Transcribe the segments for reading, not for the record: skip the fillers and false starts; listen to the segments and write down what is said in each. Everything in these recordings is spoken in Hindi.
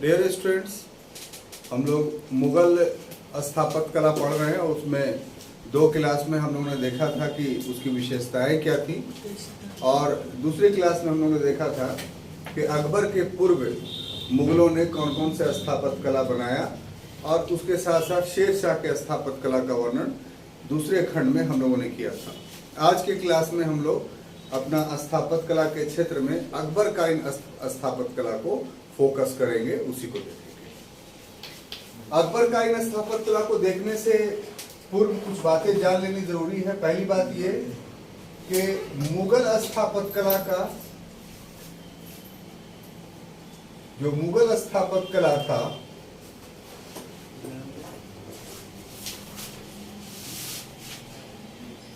डियर स्टूडेंट्स, हम लोग मुगल स्थापत्य कला पढ़ रहे हैं। उसमें 2 क्लास में हम लोगों ने देखा था कि उसकी विशेषताएं क्या थी, और दूसरी क्लास में हम लोगों ने देखा था कि अकबर के पूर्व मुगलों ने कौन कौन से स्थापत्य कला बनाया, और उसके साथ साथ शेरशाह के स्थापत्य कला का वर्णन दूसरे खंड में हम लोगों ने किया था। आज के क्लास में हम लोग अपना स्थापत्य कला के क्षेत्र में अकबरकालीन स्थापत्य कला को फोकस करेंगे, उसी को देखेंगे। अकबरकालीन स्थापत्य कला को देखने से पूर्व कुछ बातें जान लेनी जरूरी है। पहली बात ये कि मुगल स्थापत्य कला का जो मुगल स्थापत्य कला था,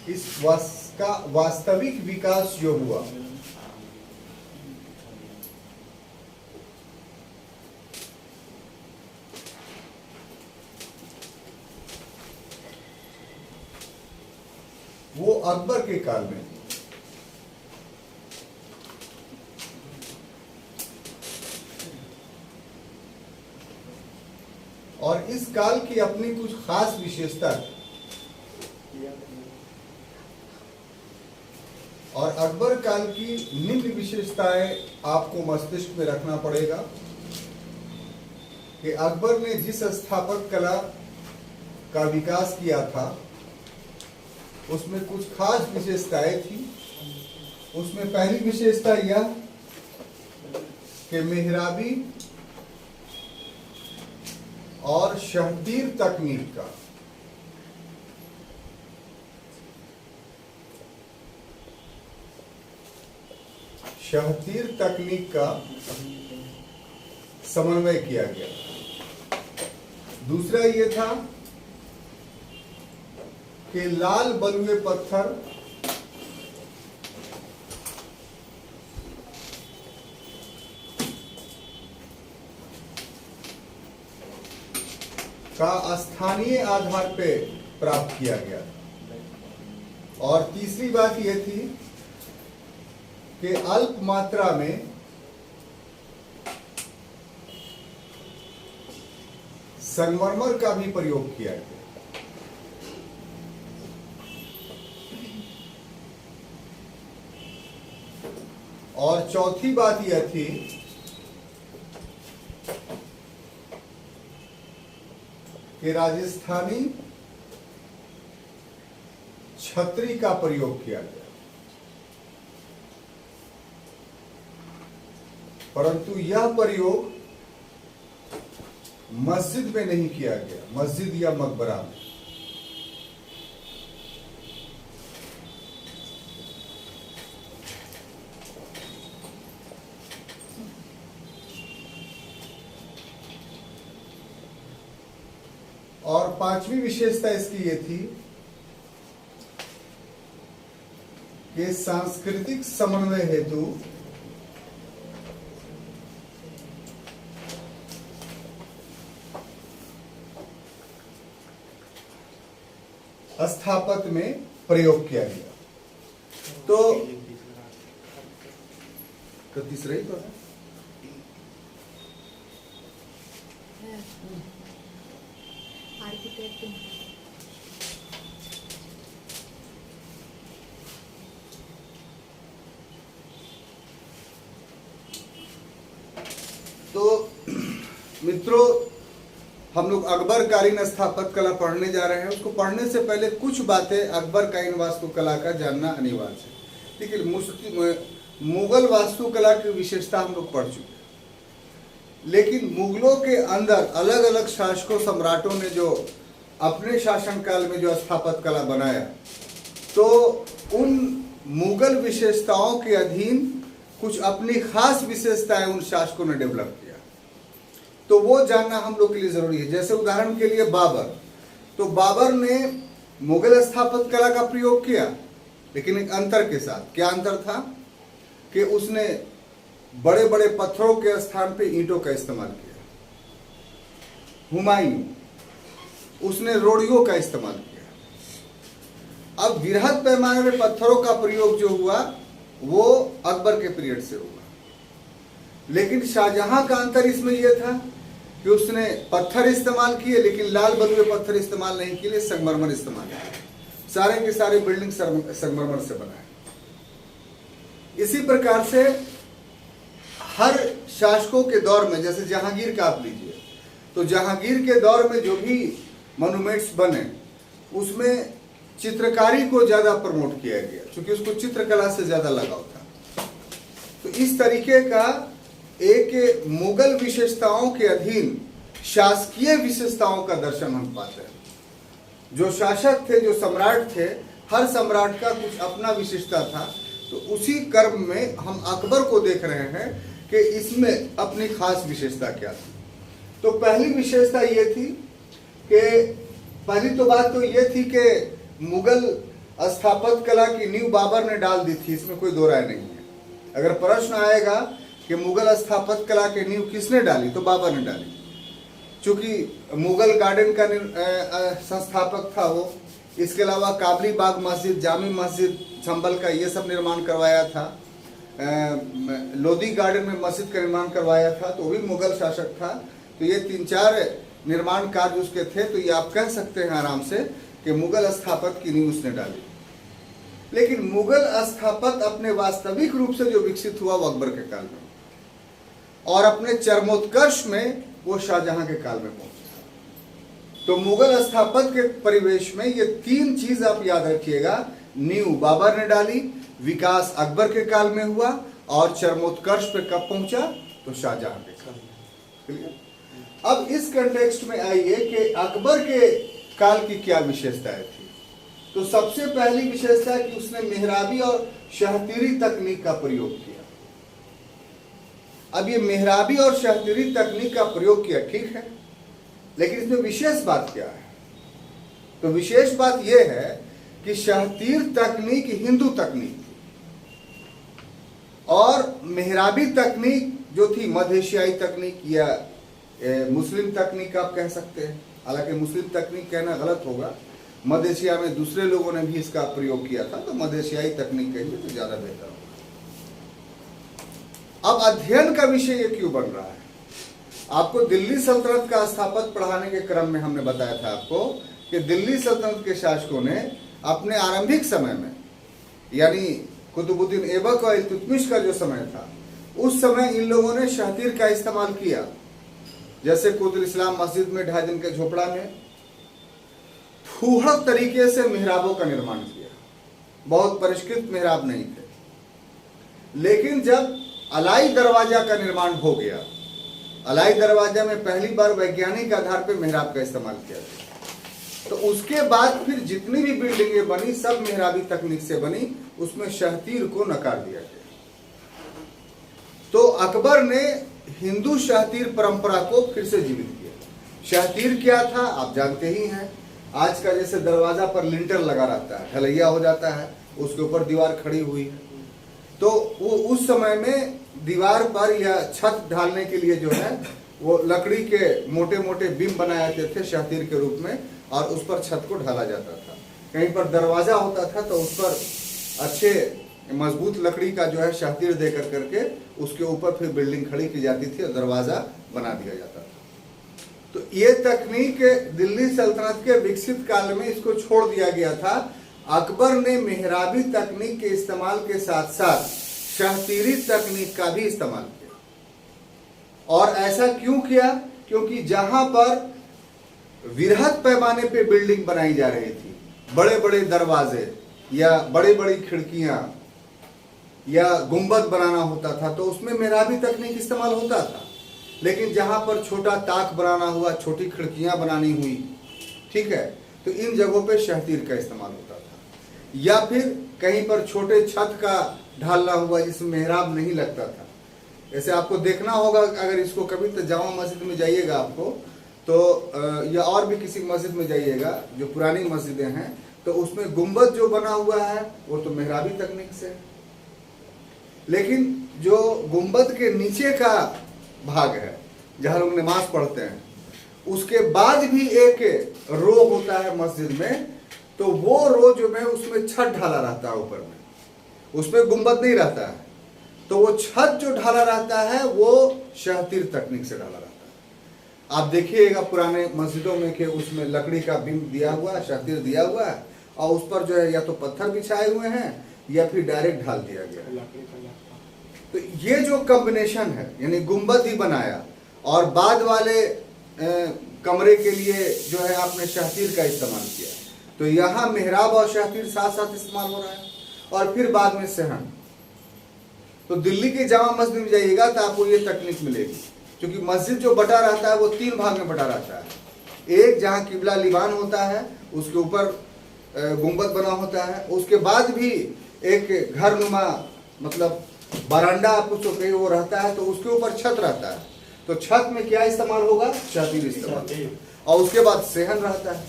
इसका वास्तविक विकास जो हुआ वो अकबर के काल में, और इस काल की अपनी कुछ खास विशेषता है। और अकबर काल की निम्न विशेषताएं आपको मस्तिष्क में रखना पड़ेगा कि अकबर ने जिस स्थापत्य कला का विकास किया था उसमें कुछ खास विशेषताएं थी। उसमें पहली विशेषता यह कि मेहराबी और शहतीर तकनीक का समन्वय किया गया। दूसरा ये था कि लाल बलुए पत्थर का स्थानीय आधार पे प्राप्त किया गया। और तीसरी बात यह थी कि अल्प मात्रा में संगमरमर का भी प्रयोग किया गया। और चौथी बात यह थी कि राजस्थानी छतरी का प्रयोग किया गया। परंतु यह प्रयोग मस्जिद में नहीं किया गया, मस्जिद या मकबरा में। और पांचवी विशेषता इसकी ये थी कि सांस्कृतिक समन्वय हेतु स्थापत्य में प्रयोग किया गया। तो तीसरा ही तो है। तो मित्रों, हम लोग अकबरकालीन स्थापत्य कला पढ़ने जा रहे हैं। उसको पढ़ने से पहले कुछ बातें अकबरकालीन वास्तुकला का जानना अनिवार्य है। ठीक है, मुगल वास्तुकला की विशेषता हम लोग पढ़ चुके हैं, लेकिन मुगलों के अंदर अलग अलग शासकों सम्राटों ने जो अपने शासनकाल में जो स्थापत्य कला बनाया, तो उन मुगल विशेषताओं के अधीन कुछ अपनी खास विशेषताएं उन शासकों ने डेवलप किया। तो वो जानना हम लोग के लिए जरूरी है। जैसे उदाहरण के लिए बाबर, तो बाबर ने मुगल स्थापत्य कला का प्रयोग किया, लेकिन एक अंतर के साथ। क्या अंतर था कि उसने बड़े बड़े पत्थरों के स्थान पे ईंटों का इस्तेमाल किया। हुमायूं, उसने रोड़ियों का इस्तेमाल किया। अब वृहद पैमाने में पत्थरों का प्रयोग जो हुआ वो अकबर के पीरियड से हुआ। लेकिन शाहजहां का अंतर इसमें यह था कि उसने पत्थर इस्तेमाल किए, लेकिन लाल बलुए पत्थर इस्तेमाल नहीं किए, संगमरमर इस्तेमाल किए। सारे के सारे बिल्डिंग संगमरमर से बना है। इसी प्रकार से हर शासकों के दौर में, जैसे जहांगीर का आप लीजिए, तो जहांगीर के दौर में जो भी मॉन्यूमेंट्स बने उसमें चित्रकारी को ज्यादा प्रमोट किया गया, क्योंकि उसको चित्रकला से ज्यादा लगाव था। तो इस तरीके का एक मुगल विशेषताओं के अधीन शासकीय विशेषताओं का दर्शन हम पाते हैं। जो शासक थे, जो सम्राट थे, हर सम्राट का कुछ अपना विशेषता था। तो उसी क्रम में हम अकबर को देख रहे हैं कि इसमें अपनी खास विशेषता क्या थी। तो पहली विशेषता ये थी कि पहली तो बात तो ये थी कि मुगल स्थापत्य कला की नींव बाबर ने डाल दी थी, इसमें कोई दो राय नहीं है। अगर प्रश्न आएगा कि मुगल स्थापत्य कला की नींव किसने डाली, तो बाबर ने डाली, क्योंकि मुगल गार्डन का संस्थापक था वो। इसके अलावा काबली बाग मस्जिद, जामी मस्जिद, चंबल का ये सब निर्माण करवाया था। लोधी गार्डन में मस्जिद का निर्माण करवाया था, तो वो भी मुगल शासक था। तो ये 3-4 निर्माण कार्य उसके थे। तो ये आप कह सकते हैं आराम से कि मुगल स्थापत्य की नींव उसने डाली। लेकिन मुगल स्थापत्य अपने वास्तविक रूप से जो विकसित हुआ वो अकबर के काल में, और अपने चरमोत्कर्ष में वो शाहजहां के काल में पहुंचा। तो मुगल स्थापत्य के परिवेश में ये 3 चीज आप याद रखिएगा। नींव बाबर ने डाली, विकास अकबर के काल में हुआ, और चरमोत्कर्ष पे कब पहुंचा, तो शाहजहां के काल में। अब इस कंटेक्स्ट में आइए कि अकबर के काल की क्या विशेषताएं थी। तो सबसे पहली विशेषता कि उसने मेहराबी और शहतीरी तकनीक का प्रयोग किया। अब ये मेहराबी और शहतीरी तकनीक का प्रयोग किया, ठीक है, लेकिन इसमें विशेष बात क्या है? तो विशेष बात यह है कि शहतीर तकनीक हिंदू तकनीक थी, और मेहराबी तकनीक जो थी मध्य एशियाई तकनीक या मुस्लिम तकनीक आप कह सकते हैं। हालांकि मुस्लिम तकनीक कहना गलत होगा, मध्य एशिया में दूसरे लोगों ने भी इसका प्रयोग किया था, तो मध्य एशियाई तकनीक कहेंगे तो ज्यादा बेहतर होगा। अब अध्ययन का विषय ये क्यों बन रहा है? आपको दिल्ली सल्तनत का स्थापत्य पढ़ाने के क्रम में हमने बताया था आपको कि दिल्ली सल्तनत के शासकों ने अपने आरंभिक समय में, यानी कुतुबुद्दीन ऐबक और इल्तुतमिश का जो समय था, उस समय इन लोगों ने शहतीर का इस्तेमाल किया। जैसे कुतुब इस्लाम मस्जिद में 2.5 दिन के झोपड़ा में फूहड़ तरीके से मेहराबों का निर्माण किया। बहुत परिष्कृत मेहराब नहीं थे। लेकिन जब अलाई दरवाजा का निर्माण हो गया, अलाई दरवाजा में पहली बार वैज्ञानिक आधार पर मेहराब का इस्तेमाल किया गया, तो उसके बाद फिर जितनी भी बिल्डिंगें बनी सब मेहराबी तकनीक से बनी, उसमें शहतीर को नकार दिया गया। तो अकबर ने हिंदू शहतीर परंपरा को फिर से जीवित किया। शहतीर क्या था आप जानते ही हैं। आज का जैसे दरवाजा पर लिंटर लगा रहता है, ढलैया हो जाता है, उसके ऊपर दीवार खड़ी हुई है, तो वो उस समय में दीवार पर या छत ढालने के लिए जो है वो लकड़ी के मोटे मोटे बीम बनाए जाते थे शहतीर के रूप में, और उस पर छत को ढाला जाता था। कहीं पर दरवाजा होता था तो उस पर अच्छे मजबूत लकड़ी का जो है शहतीर दे करके उसके ऊपर फिर बिल्डिंग खड़ी की जाती थी और दरवाजा बना दिया जाता था। तो ये तकनीक दिल्ली सल्तनत के विकसित काल में इसको छोड़ दिया गया था। अकबर ने मेहराबी तकनीक के इस्तेमाल के साथ साथ शहतीरी तकनीक का भी इस्तेमाल किया। और ऐसा क्यों किया? क्योंकि जहां पर वृहद पैमाने पे बिल्डिंग बनाई जा रही थी, बड़े बड़े दरवाजे या बड़ी बड़ी खिड़कियां या गुंबद बनाना होता था, तो उसमें मेहराबी तकनीक इस्तेमाल होता था। लेकिन जहां पर छोटा ताक बनाना हुआ, छोटी खिड़कियां बनानी हुई, ठीक है, तो इन जगहों पे शहतीर का इस्तेमाल होता था। या फिर कहीं पर छोटे छत का ढालना हुआ जिसमें मेहराब नहीं लगता था। ऐसे आपको देखना होगा, अगर इसको कभी तो जामा मस्जिद में जाइएगा आपको तो, या और भी किसी मस्जिद में जाइएगा जो पुरानी मस्जिदें हैं, तो उसमें गुंबद जो बना हुआ है वो तो मेहराबी तकनीक से। लेकिन जो गुंबद के नीचे का भाग है जहां लोग नमाज पढ़ते हैं, उसके बाद भी एक रो होता है मस्जिद में, तो वो रो जो है उसमें छत ढाला रहता है ऊपर में, उसमें गुंबद नहीं रहता है। तो वो छत जो ढाला रहता है वो शहतीर तकनीक से ढाला रहता है। आप देखिएगा पुराने मस्जिदों में कि उसमें लकड़ी का बीम दिया हुआ है, शहतीर दिया हुआ है, और उस पर जो है या तो पत्थर बिछाए हुए हैं या फिर डायरेक्ट ढाल दिया गया है। तो ये जो कॉम्बिनेशन है, यानी गुंबद ही बनाया और बाद वाले कमरे के लिए जो है आपने शहतीर का इस्तेमाल किया, तो यहाँ मेहराब और शहतीर साथ साथ इस्तेमाल हो रहा है, और फिर बाद में सहन। तो दिल्ली के जामा मस्जिद में जाइएगा तो आपको ये तकनीक मिलेगी, क्योंकि मस्जिद जो बटा रहता है वो 3 भाग में बटा रहता है। एक जहाँ किबला लिबान होता है, उसके ऊपर गुंबद बना होता है, उसके बाद भी एक घर नुमा मतलब बरांडा आप उसको कहीं वो रहता है, तो उसके ऊपर छत रहता है। तो छत में क्या इस्तेमाल होगा? शहतीर इस्तेमाल। और उसके बाद सहन रहता है।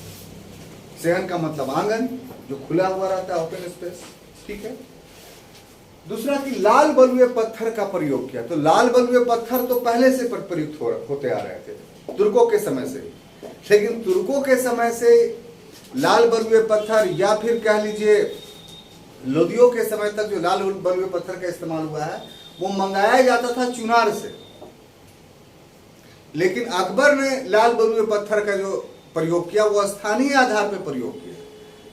सहन का मतलब आंगन जो खुला हुआ रहता है, ओपन स्पेस। ठीक है। दूसरा कि लाल बलुए पत्थर का प्रयोग किया। तो लाल बलुए पत्थर तो पहले से प्रयुक्त होते आ रहे थे तुर्कों के समय से, लेकिन तुर्कों के समय से लाल बलुए पत्थर या फिर कह लीजिए लोदियों के समय तक जो लाल बलुए पत्थर का इस्तेमाल हुआ है वो मंगाया जाता था चुनार से। लेकिन अकबर ने लाल बलुए पत्थर का जो प्रयोग किया वो स्थानीय आधार पर प्रयोग किया,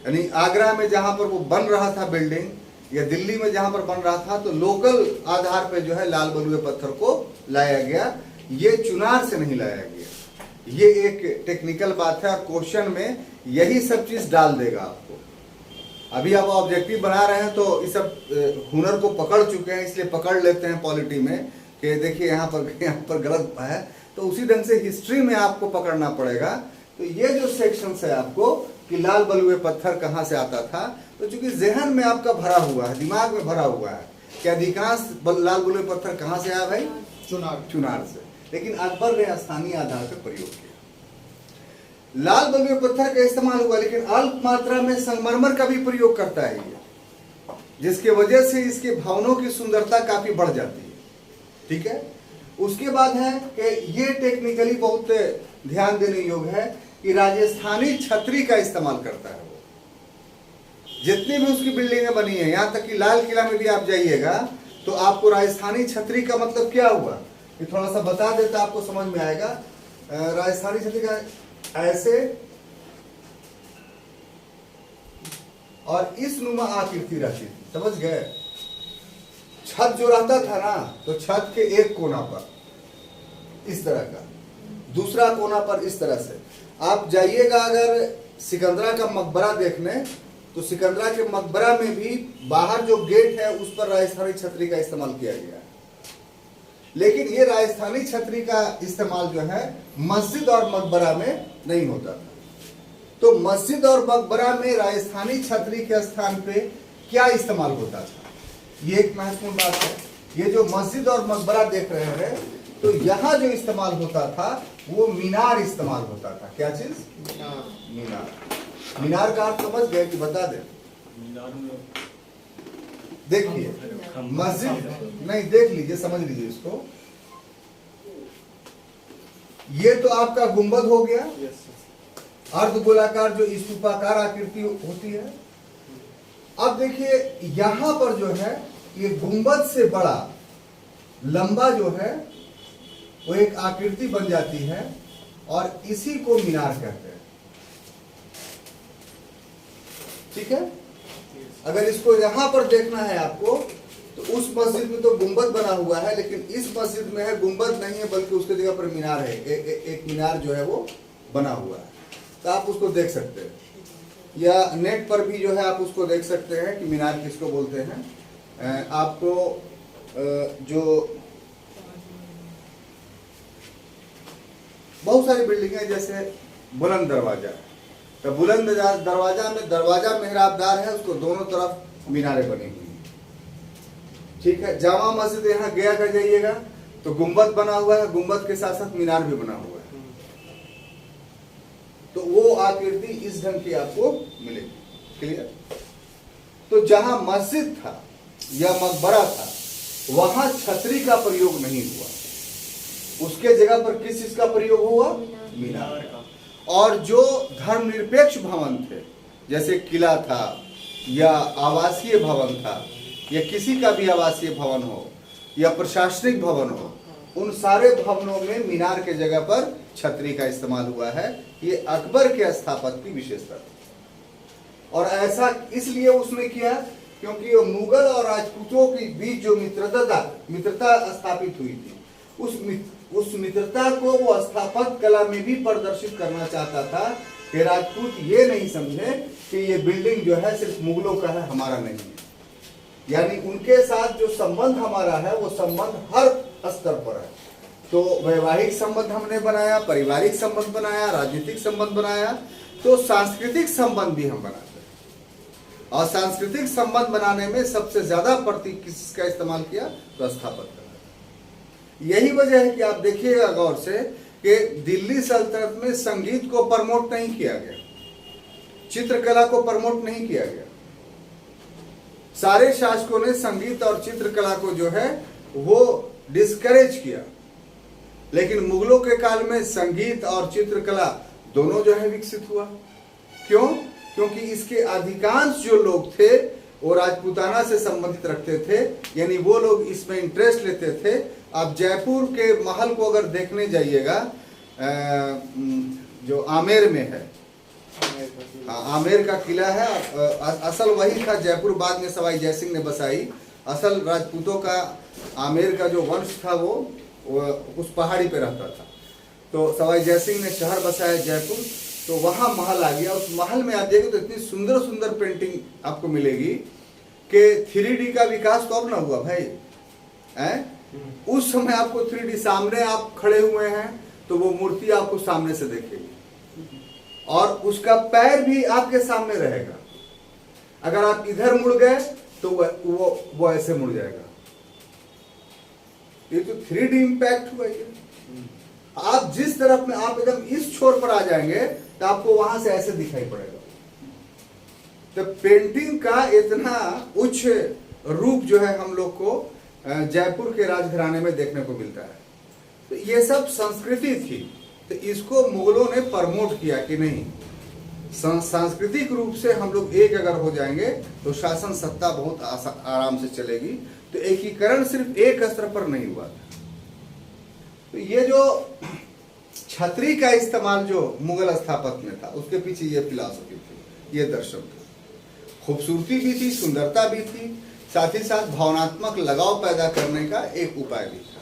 यानी आगरा में जहां पर वो बन रहा था बिल्डिंग, या दिल्ली में जहां पर बन रहा था, तो लोकल आधार पे जो है लाल बलुए पत्थर को लाया गया, ये चुनार से नहीं लाया गया। ये एक टेक्निकल बात है और क्वेश्चन में यही सब चीज डाल देगा आपको। अभी आप ऑब्जेक्टिव बना रहे हैं तो इस सब हुनर को पकड़ चुके हैं, इसलिए पकड़ लेते हैं पॉलिटी में कि देखिए यहाँ पर गलत है, तो उसी ढंग से हिस्ट्री में आपको पकड़ना पड़ेगा। तो ये जो सेक्शन है आपको कि लाल बलुए पत्थर कहाँ से आता था, तो चूंकि जहन में आपका भरा हुआ है, दिमाग में भरा हुआ है कि अधिकांश लाल बलुए पत्थर कहाँ से आया भाई? चुनार से। लेकिन अकबर ने स्थानीय आधार पर प्रयोग किया। लाल बलुए पत्थर का इस्तेमाल हुआ, लेकिन अल्प मात्रा में संगमरमर का भी प्रयोग करता है ये, जिसके वजह से इसके भवनों की सुंदरता काफी बढ़ जाती है। ठीक है। उसके बाद है कि ये टेक्निकली बहुत ध्यान देने योग्य है कि राजस्थानी छतरी का इस्तेमाल करता है वो, जितनी भी उसकी बिल्डिंगें बनी है, यहां तक कि लाल किला में भी आप जाइएगा तो आपको राजस्थानी छतरी का मतलब क्या हुआ ये थोड़ा सा बता देता आपको समझ में आएगा। राजस्थानी छतरी का ऐसे और इस नुमा आकृति रहती थी, समझ गए? छत जो रहता था ना, तो छत के एक कोना पर इस तरह का, दूसरा कोना पर इस तरह से। आप जाइएगा अगर सिकंदरा का मकबरा देखने, तो सिकंदरा के मकबरा में भी बाहर जो गेट है उस पर राजस्थानी छतरी का इस्तेमाल किया गया है। लेकिन ये राजस्थानी छतरी का इस्तेमाल जो है मस्जिद और मकबरा में नहीं होता था। तो मस्जिद और मकबरा में राजस्थानी छतरी के स्थान पे क्या इस्तेमाल होता था, ये एक महत्वपूर्ण बात है। ये जो मस्जिद और मकबरा देख रहे हैं, तो यहाँ जो इस्तेमाल होता था वो मीनार इस्तेमाल होता था। क्या चीज? मीनार। मीनार का आप समझ गए कि बता दें? देखिए मस्जिद नहीं, देख लीजिए, समझ लीजिए इसको। ये तो आपका गुंबद हो गया, अर्ध गोलाकार जो स्तूपाकार आकृति होती है। अब देखिए यहां पर जो है ये गुंबद से बड़ा लंबा जो है वो एक आकृति बन जाती है और इसी को मीनार कहते हैं। ठीक है। अगर इसको यहां पर देखना है आपको, तो उस मस्जिद में तो गुंबद बना हुआ है, लेकिन इस मस्जिद में है गुंबद नहीं है, बल्कि उसके जगह पर मीनार है। एक मीनार जो है वो बना हुआ है, तो आप उसको देख सकते हैं, या नेट पर भी जो है आप उसको देख सकते हैं कि मीनार किसको बोलते हैं। आपको जो बहुत सारी बिल्डिंग है, जैसे बुलंद दरवाजा, तो बुलंद दरवाजा में दरवाजा मेहराबदार है, उसको दोनों तरफ मीनारें बनी हुई हैं। ठीक है। जामा मस्जिद यहाँ गया कर जाइएगा तो गुंबद बना हुआ है, गुंबद के साथ साथ मीनार भी बना हुआ है, तो वो आकृति इस ढंग की आपको मिलेगी। क्लियर? तो जहां मस्जिद था या मकबरा था वहां छतरी का प्रयोग नहीं हुआ, उसके जगह पर किस चीज का प्रयोग हुआ? मीनार का। और जो धर्मनिरपेक्ष भवन थे, जैसे किला था या आवासीय भवन था या किसी का भी आवासीय भवन हो, या प्रशासनिक भवन हो, उन सारे भवनों में मीनार के जगह पर छतरी का इस्तेमाल हुआ है। ये अकबर के स्थापत्य की विशेषता थी। और ऐसा इसलिए उसने किया क्योंकि मुगल और राजपूतों के बीच जो मित्रता स्थापित हुई थी, उस मित्रता को वो स्थापत्य कला में भी प्रदर्शित करना चाहता था कि राजपूत ये नहीं समझे कि ये बिल्डिंग जो है सिर्फ मुगलों का है, हमारा नहीं है। यानी उनके साथ जो संबंध हमारा है वो संबंध हर स्तर पर है। तो वैवाहिक संबंध हमने बनाया, पारिवारिक संबंध बनाया, राजनीतिक संबंध बनाया, तो सांस्कृतिक संबंध भी हम बनाते हैं। और सांस्कृतिक संबंध बनाने में सबसे ज्यादा प्रतीक किसका इस्तेमाल किया? तो स्थापत्य का। यही वजह है कि आप देखिएगा गौर से कि दिल्ली सल्तनत में संगीत को प्रमोट नहीं किया गया, चित्रकला को प्रमोट नहीं किया गया। सारे शासकों ने संगीत और चित्रकला को जो है वो डिस्करेज किया। लेकिन मुगलों के काल में संगीत और चित्रकला दोनों जो है विकसित हुआ। क्यों? क्योंकि इसके अधिकांश जो लोग थे वो राजपूताना से संबंधित रखते थे, यानी वो लोग इसमें इंटरेस्ट लेते थे। आप जयपुर के महल को अगर देखने जाइएगा, जो आमेर में है, आमेर का किला है, असल वही था। जयपुर बाद में सवाई जयसिंह ने बसाई। असल राजपूतों का आमेर का जो वंश था वो उस पहाड़ी पे रहता था। तो सवाई जयसिंह ने शहर बसाया जयपुर, तो वहां महल आ गया। उस महल में आप देखो तो इतनी सुंदर सुंदर पेंटिंग आपको मिलेगी कि 3D का विकास तो अब ना हुआ भाई है? उस समय आपको 3D सामने आप खड़े हुए हैं तो वो मूर्ति आपको सामने से देखेगी और उसका पैर भी आपके सामने रहेगा। अगर आप इधर मुड़ गए तो वो ऐसे मुड़ जाएगा। ये तो 3D इंपैक्ट हुआ है। आप जिस तरफ में आप एकदम इस छोर पर आ जाएंगे तो आपको वहां से ऐसे दिखाई पड़ेगा। तो पेंटिंग का इतना उच्च रूप जो है हम लोग को जयपुर के राजघराने में देखने को मिलता है। तो ये सब संस्कृति थी, तो इसको मुगलों ने प्रमोट किया कि नहीं, सांस्कृतिक रूप से हम लोग एक अगर हो जाएंगे तो शासन सत्ता बहुत आराम से चलेगी। तो एकीकरण सिर्फ एक स्तर पर नहीं हुआ था। तो ये जो छतरी का इस्तेमाल जो मुगल स्थापत्य में था, उसके पीछे ये फिलॉसफी थी, ये दर्शन था। खूबसूरती भी थी, सुंदरता भी थी, साथ ही साथ भावनात्मक लगाव पैदा करने का एक उपाय भी था।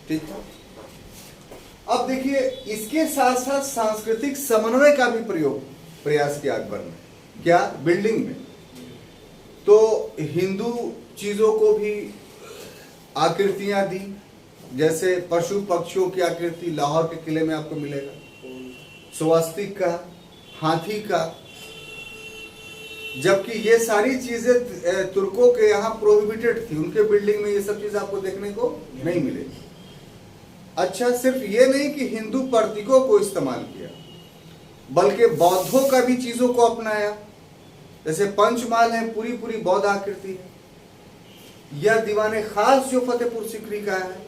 ठीक है। अब देखिए, इसके साथ साथ सांस्कृतिक समन्वय का भी प्रयास किया अकबर ने। क्या? बिल्डिंग में तो हिंदू चीजों को भी आकृतियां दी, जैसे पशु पक्षियों की आकृति लाहौर के किले में आपको मिलेगा, स्वस्तिक का, हाथी का। जबकि ये सारी चीजें तुर्कों के यहाँ प्रोहिबिटेड थी, उनके बिल्डिंग में ये सब चीज आपको देखने को नहीं मिलेगी। अच्छा, सिर्फ ये नहीं कि हिंदू प्रतीकों को इस्तेमाल किया, बल्कि बौद्धों का भी चीजों को अपनाया। जैसे पंचमाल है, पूरी पूरी बौद्ध आकृति है। यह दीवाने खास जो फतेहपुर सीकरी का है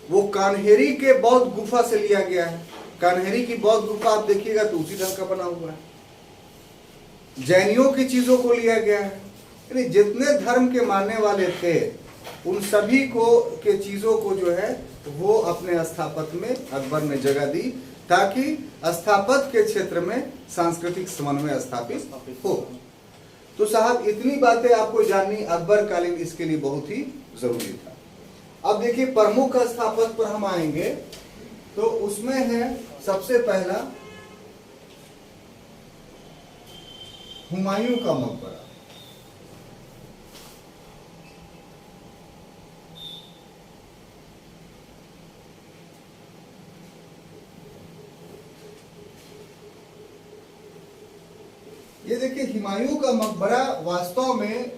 वो कान्हेरी के बौद्ध गुफा से लिया गया है। कान्हेरी की बौद्ध गुफा आप देखिएगा तो उसी ढंग का बना हुआ है। जैनियों की चीजों को लिया गया है। यानी जितने धर्म के मानने वाले थे उन सभी को के चीजों को जो है वो अपने स्थापत्य में अकबर ने जगह दी, ताकि स्थापत्य के क्षेत्र में सांस्कृतिक समन्वय स्थापित हो। तो साहब, इतनी बातें आपको जाननी अकबर कालीन इसके लिए बहुत ही जरूरी था। अब देखिए, प्रमुख स्थापत्य पर हम आएंगे तो उसमें है सबसे पहला हुमायूं का मकबरा। ये देखिए, हुमायूं का मकबरा वास्तव में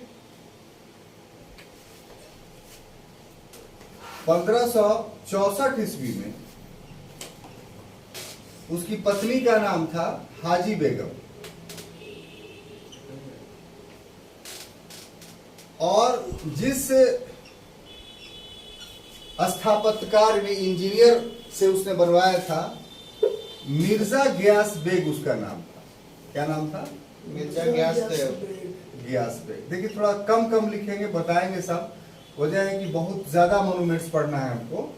1564 ईस्वी में उसकी पत्नी का नाम था हाजी बेगम, और जिस स्थापत्यकार ने इंजीनियर से उसने बनवाया था मिर्जा गियास बेग उसका नाम था। क्या नाम था? मिर्जा गियास बेग। देखिए, थोड़ा कम कम लिखेंगे, बताएंगे सब। वजह है कि बहुत ज्यादा मॉन्यूमेंट्स पढ़ना है हमको।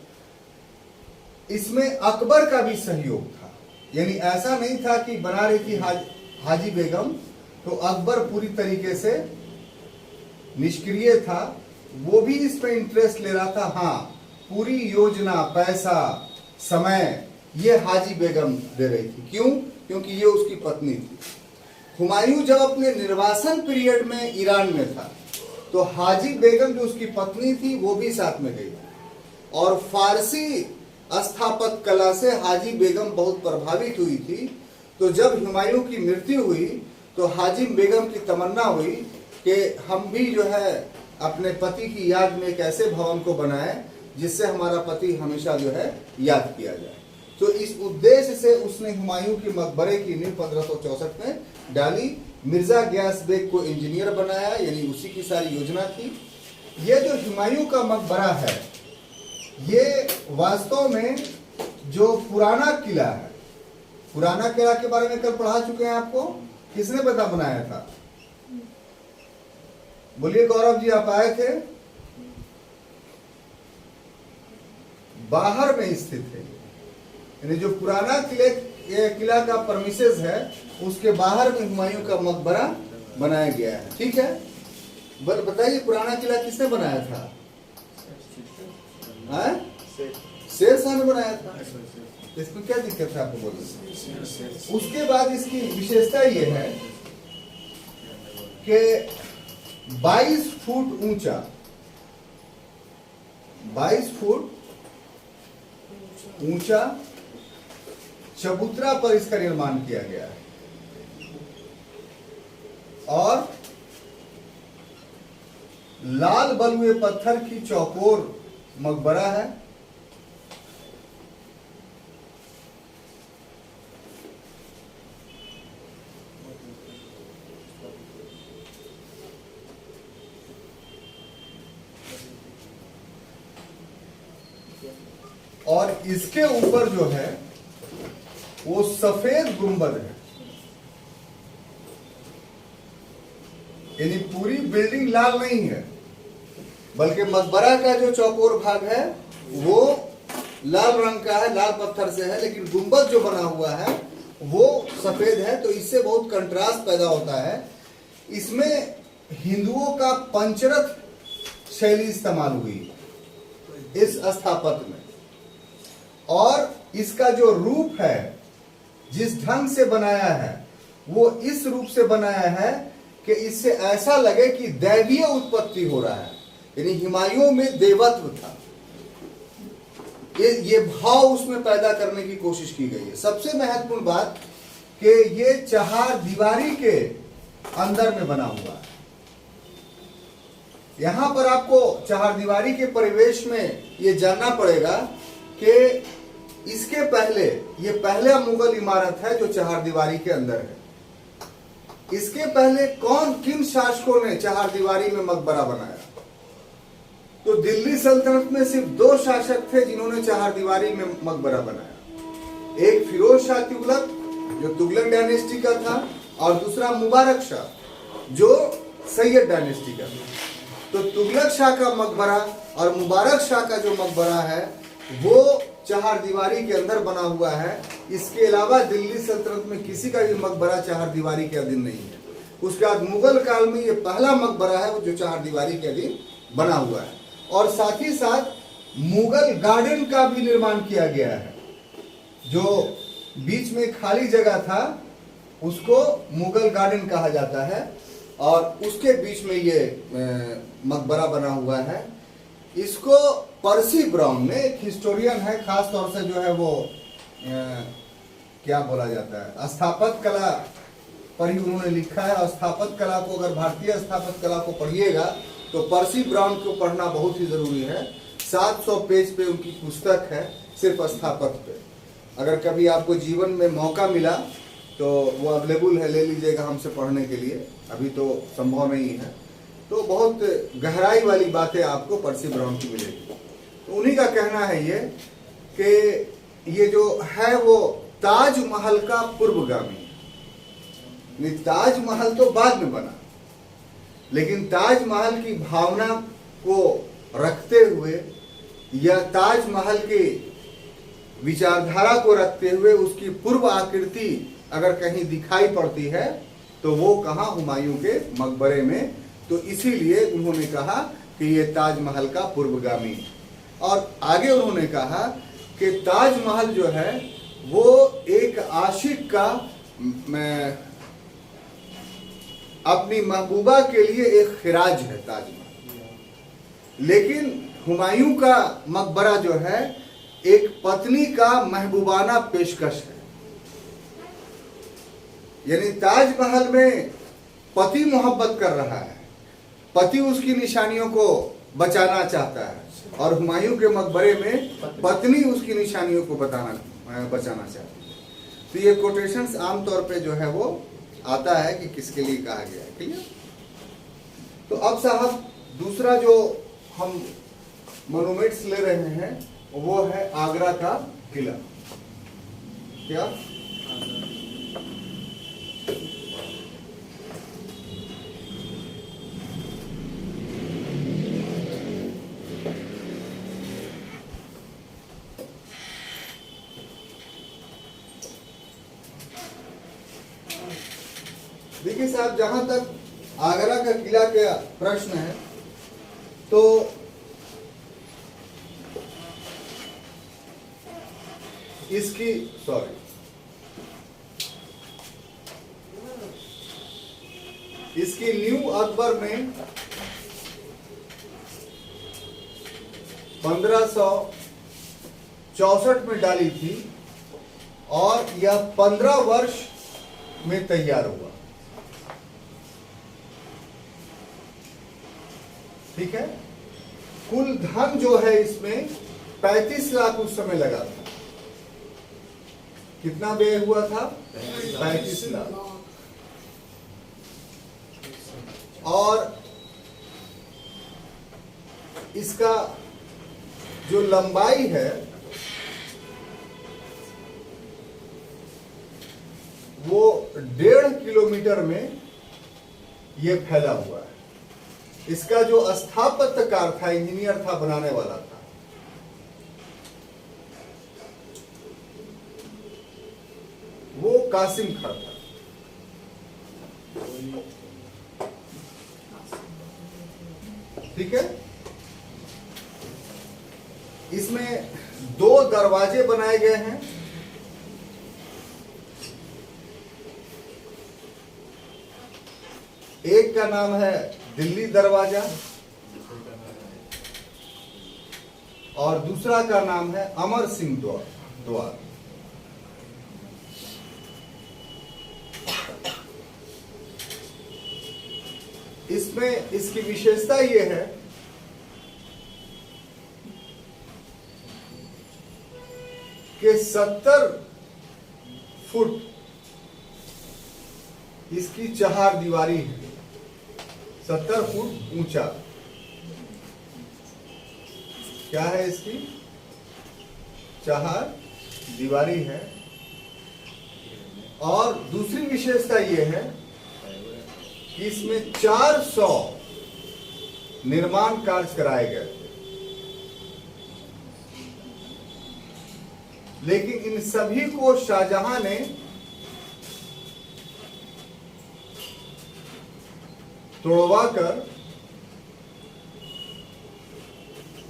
इसमें अकबर का भी सहयोग था, यानी ऐसा नहीं था कि बना रही थी हाजी बेगम तो अकबर पूरी तरीके से निष्क्रिय था, वो भी इसमें इंटरेस्ट ले रहा था। हाँ, पूरी योजना, पैसा, समय ये हाजी बेगम दे रही थी। क्यों? क्योंकि ये उसकी पत्नी थी। हुमायूं जब अपने निर्वासन पीरियड में ईरान में था तो हाजी बेगम जो उसकी पत्नी थी वो भी साथ में गई और फारसी स्थापत्य कला से हाजी बेगम बहुत प्रभावित हुई थी। तो जब हुमायूं की मृत्यु हुई तो हाजी बेगम की तमन्ना हुई कि हम भी जो है अपने पति की याद में एक ऐसे भवन को बनाएं जिससे हमारा पति हमेशा जो है याद किया जाए। तो इस उद्देश्य से उसने हुमायूं के मकबरे की नींव 1564 में डाली। मिर्जा गयास बेग को इंजीनियर बनाया, यानी उसी की सारी योजना थी। ये जो हुमायूं का मकबरा है ये वास्तव में जो पुराना किला है, पुराना किला के बारे में कल पढ़ा चुके हैं आपको। किसने पता बनाया था? बोलिए गौरव जी, आप आए थे? बाहर में स्थित है, यानी जो पुराना किला का परमिसेस है उसके बाहर में हुमायूं का मकबरा बनाया गया है। ठीक है, बताइए पुराना किला किसने बनाया था? शेर शाह ने बनाया था। इसमें क्या दिक्कत है आपको बोलने? उसके बाद इसकी विशेषता ये है कि 22 फुट ऊंचा, 22 फुट ऊंचा चबूतरा पर इसका निर्माण किया गया है और लाल बलुए पत्थर की चौकोर मकबरा है। और इसके ऊपर जो है वो सफेद गुंबद है, यानी पूरी बिल्डिंग लाल नहीं है बल्कि मकबरा का जो चौकोर भाग है वो लाल रंग का है, लाल पत्थर से है, लेकिन गुंबद जो बना हुआ है वो सफेद है। तो इससे बहुत कंट्रास्ट पैदा होता है। इसमें हिंदुओं का पंचरथ शैली इस्तेमाल हुई इस स्थापत्य में और इसका जो रूप है, जिस ढंग से बनाया है वो इस रूप से बनाया है कि इससे ऐसा लगे कि दैवीय उत्पत्ति हो रहा है, यानी हुमायूं में देवत्व था। ये भाव उसमें पैदा करने की कोशिश की गई है। सबसे महत्वपूर्ण बात कि ये चार दीवारी के अंदर में बना हुआ है। यहां पर आपको चार दीवारी के परिवेश में ये जानना पड़ेगा कि इसके पहले ये पहला मुगल इमारत है जो चार दीवारी के अंदर है। इसके पहले किन शासकों ने चार दीवारी में मकबरा बनाया? तो दिल्ली सल्तनत में सिर्फ 2 शासक थे जिन्होंने चार दीवारी में मकबरा बनाया। एक फिरोज शाह तुगलक जो तुगलक डायनेस्टी का था और दूसरा मुबारक शाह जो सैयद डायनेस्टी का था। तो तुगलक शाह का मकबरा और मुबारक शाह का जो मकबरा है वो चार दीवारी के अंदर बना हुआ है। इसके अलावा दिल्ली सल्तनत में किसी का भी मकबरा चार दीवारी के अधीन नहीं है। उसके बाद मुगल काल में ये पहला मकबरा है जो चार दीवारी के अधीन बना हुआ है। और साथ ही साथ मुगल गार्डन का भी निर्माण किया गया है। जो बीच में खाली जगह था उसको मुगल गार्डन कहा जाता है और उसके बीच में ये मकबरा बना हुआ है। इसको पर्सी ब्राउन ने, एक हिस्टोरियन है, खास तौर से जो है वो क्या बोला जाता है, स्थापत्य कला पर ही उन्होंने लिखा है। और स्थापत्य कला को, अगर भारतीय स्थापत्य कला को पढ़िएगा तो पर्सी ब्राउन को पढ़ना बहुत ही जरूरी है। 700 पेज पे उनकी पुस्तक है सिर्फ स्थापत्य पे। अगर कभी आपको जीवन में मौका मिला तो वो अवेलेबल है, ले लीजिएगा हमसे पढ़ने के लिए। अभी तो संभव नहीं है। तो बहुत गहराई वाली बातें आपको पर्सी ब्राउन की मिलेगी। तो उन्हीं का कहना है ये कि ये जो है वो ताजमहल का पूर्वगामी। ताजमहल तो बाद में बना, लेकिन ताजमहल की भावना को रखते हुए या ताजमहल के विचारधारा को रखते हुए उसकी पूर्व आकृति अगर कहीं दिखाई पड़ती है तो वो कहाँ, हुमायूं के मकबरे में। तो इसीलिए उन्होंने कहा कि ये ताजमहल का पूर्वगामी है। और आगे उन्होंने कहा कि ताजमहल जो है वो एक आशिक का अपनी महबूबा के लिए एक खिराज है ताजमहल, लेकिन हुमायूं का मकबरा जो है एक पत्नी का महबूबाना पेशकश है। यानी ताजमहल में पति मोहब्बत कर रहा है, पति उसकी निशानियों को बचाना चाहता है, और हुमायूं के मकबरे में पत्नी उसकी निशानियों को बचाना चाहती है। तो ये कोटेशंस आमतौर पे जो है वो आता है कि किसके लिए कहा गया है। क्लियर? तो अब साहब दूसरा जो हम मोनूमेंट्स ले रहे हैं वो है आगरा का किला। क्या? देखिए साहब, जहां तक आगरा का किला का प्रश्न है तो इसकी इसकी न्यू अकबर में 1564 में डाली थी और यह 15 वर्ष में तैयार हुआ। ठीक है। कुल धन जो है इसमें 35 लाख उस समय लगा था। कितना व्यय हुआ था? 35 लाख। और इसका जो लंबाई है वो 1.5 किलोमीटर में ये फैला हुआ है। इसका जो स्थापत्यकार था, इंजीनियर था, बनाने वाला था, वो कासिम खां था। ठीक है। इसमें 2 दरवाजे बनाए गए हैं। एक का नाम है दिल्ली दरवाजा और दूसरा का नाम है अमर सिंह द्वार। इसमें इसकी विशेषता यह है कि 70 फुट इसकी चहार दीवारी है, 70 फुट ऊंचा। क्या है इसकी? चहार दीवारी है। और दूसरी विशेषता यह है कि इसमें 400 निर्माण कार्य कराए गए थे, लेकिन इन सभी को शाहजहां ने तोड़वा कर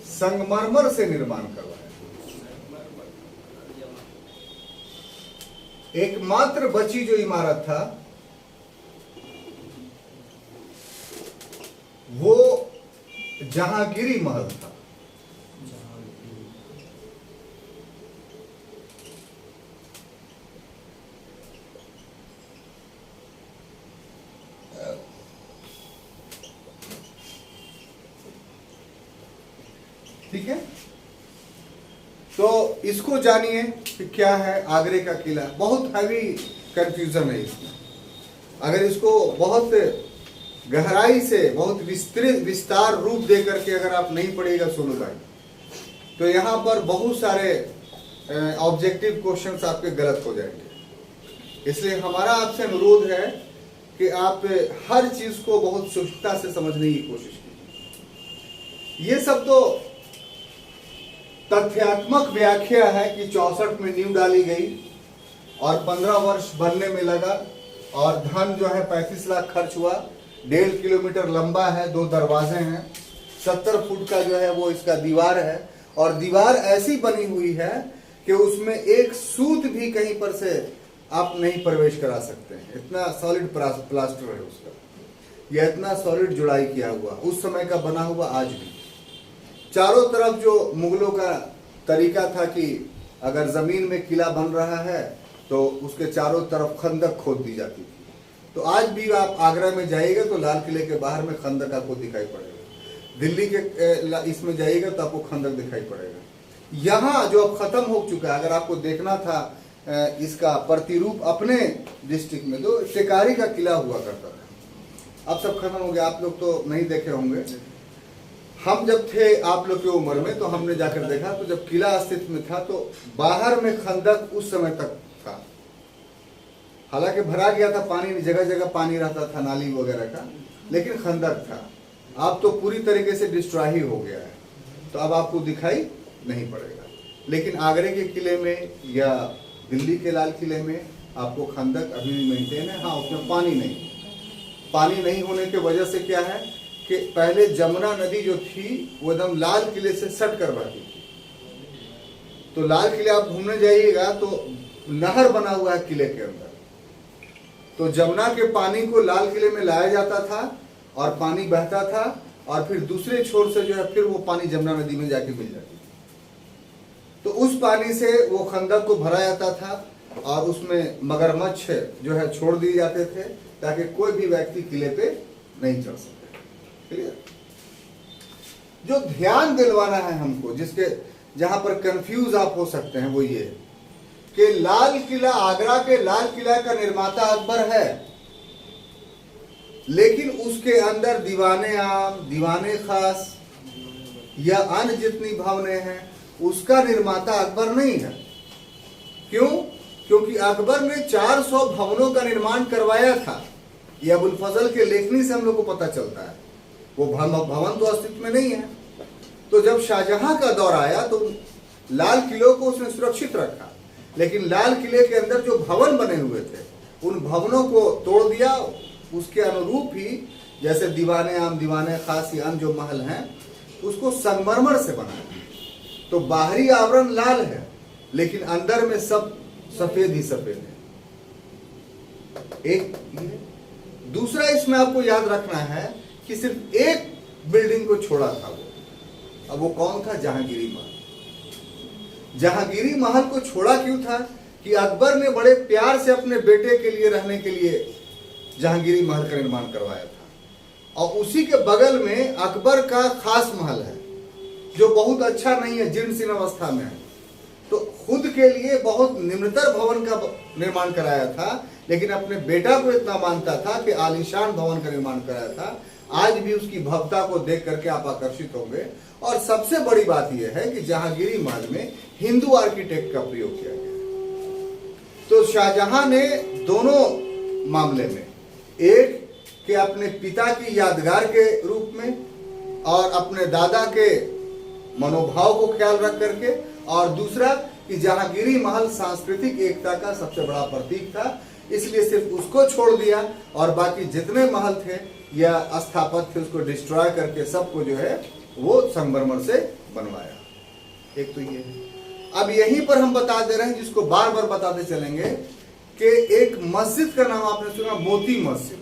संगमरमर से निर्माण करवाया। एकमात्र बची जो इमारत था वो जहांगीरी महल था। ठीक है। तो इसको जानिए कि क्या है आगरे का किला। बहुत हैवी कंफ्यूजन है इसमें। अगर इसको बहुत गहराई से, बहुत विस्तार रूप दे करके अगर आप नहीं पढ़िएगा सोनू भाई, तो यहाँ पर बहुत सारे ऑब्जेक्टिव क्वेश्चंस आपके गलत हो जाएंगे। इसलिए हमारा आपसे अनुरोध है कि आप हर चीज को बहुत सूक्ष्मता से समझने की कोशिश कीजिए। ये सब तो तथ्यात्मक व्याख्या है कि 64 में नींव डाली गई और 15 वर्ष बनने में लगा और धन जो है 35 लाख खर्च हुआ। 1.5 किलोमीटर लंबा है, 2 दरवाजे हैं, 70 फुट का जो है वो इसका दीवार है और दीवार ऐसी बनी हुई है कि उसमें एक सूत भी कहीं पर से आप नहीं प्रवेश करा सकते हैं। इतना सॉलिड प्लास्टर है उसका, यह इतना सॉलिड जुड़ाई किया हुआ, उस समय का बना हुआ आज भी। चारों तरफ जो मुगलों का तरीका था कि अगर जमीन में किला बन रहा है तो उसके चारों तरफ खंदक खोद दी जाती थी। तो आज भी आप आगरा में जाइएगा तो लाल किले के बाहर में खंदक आपको दिखाई पड़ेगा, दिल्ली के इसमें जाइएगा तो आपको खंदक दिखाई पड़ेगा। यहाँ जो अब खत्म हो चुका है, अगर आपको देखना था इसका प्रतिरूप अपने डिस्ट्रिक्ट में, तो टिकारी का किला हुआ करता था, अब सब खत्म हो गया। आप लोग तो नहीं देखे होंगे, हम जब थे आप लोग की उम्र में तो हमने जाकर देखा, तो जब किला अस्तित्व में था तो बाहर में खंदक उस समय तक था। हालांकि भरा गया था पानी, जगह जगह पानी रहता था नाली वगैरह का, लेकिन खंदक था। अब तो पूरी तरीके से डिस्ट्रॉय ही हो गया है, तो अब आपको दिखाई नहीं पड़ेगा। लेकिन आगरे के किले में या दिल्ली के लाल किले में आपको खंदक अभी भी मेंटेन है। हाँ, उसमें पानी नहीं होने की वजह से क्या है कि पहले जमुना नदी जो थी वो एकदम लाल किले से सट कर बहती थी। तो लाल किले आप घूमने जाइएगा तो नहर बना हुआ है किले के अंदर, तो जमुना के पानी को लाल किले में लाया जाता था और पानी बहता था और फिर दूसरे छोर से जो है फिर वो पानी जमुना नदी में जाके मिल जाती थी। तो उस पानी से वो खंदक को भरा जाता था और उसमें मगरमच्छ जो है छोड़ दिए जाते थे ताकि कोई भी व्यक्ति किले पे नहीं चढ़ सके। क्लियर? जो ध्यान दिलवाना है हमको, जिसके जहां पर कंफ्यूज आप हो सकते हैं, वो ये कि लाल किला, आगरा के लाल किला का निर्माता अकबर है, लेकिन उसके अंदर दीवाने आम, दीवाने खास या अन्य जितनी भवनें हैं उसका निर्माता अकबर नहीं है। क्यों? क्योंकि अकबर ने 400 भवनों का निर्माण करवाया था। यह अबुल फजल के लेखनी से हम लोग को पता चलता है। वो भवन तो अस्तित्व में नहीं है। तो जब शाहजहां का दौर आया तो लाल किलों को उसने सुरक्षित रखा, लेकिन लाल किले के अंदर जो भवन बने हुए थे उन भवनों को तोड़ दिया। उसके अनुरूप ही जैसे दीवाने आम, दीवाने खास या अन्य जो महल हैं उसको संगमरमर से बनाया। तो बाहरी आवरण लाल है लेकिन अंदर में सब सफेद ही सफेद है। एक दूसरा इसमें आपको याद रखना है कि सिर्फ एक बिल्डिंग को छोड़ा था वो। अब वो कौन था? जहांगीरी महल। जहांगीरी महल को छोड़ा क्यों था? कि अकबर ने बड़े प्यार से अपने बेटे के लिए रहने के लिए जहांगीरी महल का निर्माण करवाया था। और उसी के बगल में अकबर का खास महल है जो बहुत अच्छा नहीं है, जीर्ण शीर्ण अवस्था में है। तो खुद के लिए बहुत निम्नतर भवन का निर्माण कराया था, लेकिन अपने बेटा को इतना मानता था कि आलीशान भवन का निर्माण कराया था। आज भी उसकी भव्यता को देख करके आप आकर्षित होंगे। और सबसे बड़ी बात यह है कि जहांगीरी महल में हिंदू आर्किटेक्ट का प्रयोग किया गया। तो शाहजहां ने दोनों मामले में, एक कि अपने पिता की यादगार के रूप में और अपने दादा के मनोभाव को ख्याल रख करके, और दूसरा कि जहांगीरी महल सांस्कृतिक एकता का सबसे बड़ा प्रतीक था, इसलिए सिर्फ उसको छोड़ दिया और बाकी जितने महल थे या स्थापत्य थे उसको डिस्ट्रॉय करके सबको जो है वो संगमरमर से बनवाया। एक तो ये है। अब यहीं पर हम बता दे रहे हैं, जिसको बार बार बताते चलेंगे, कि एक मस्जिद का नाम आपने सुना, मोती मस्जिद।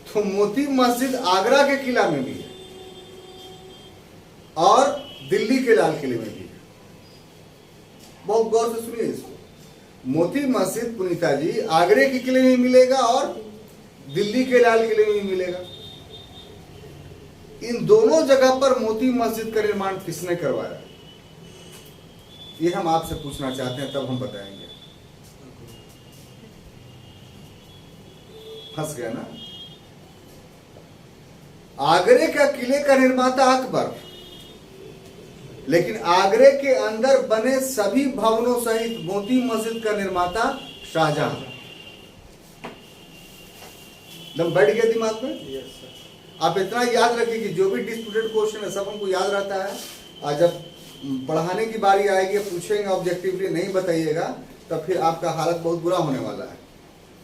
तो मोती मस्जिद आगरा के किला में भी है और दिल्ली के लाल किले में भी है। बहुत गौर से सुनिए इसको। मोती मस्जिद पुनीता जी आगरे के किले में मिलेगा और दिल्ली के लाल किले में मिलेगा। इन दोनों जगह पर मोती मस्जिद का निर्माण किसने करवाया, ये हम आपसे पूछना चाहते हैं, तब हम बताएंगे। फंस गया ना? आगरे का किले का निर्माता अकबर, लेकिन आगरे के अंदर बने सभी भवनों सहित मोती मस्जिद का निर्माता शाहजहां। बैठ गया दिमाग में? आप इतना याद रखिए कि जो भी डिस्प्यूटेड क्वेश्चन है सब हमको याद रहता है, और जब पढ़ाने की बारी आएगी पूछेंगे ऑब्जेक्टिवली नहीं बताइएगा तब फिर आपका हालत बहुत बुरा होने वाला है।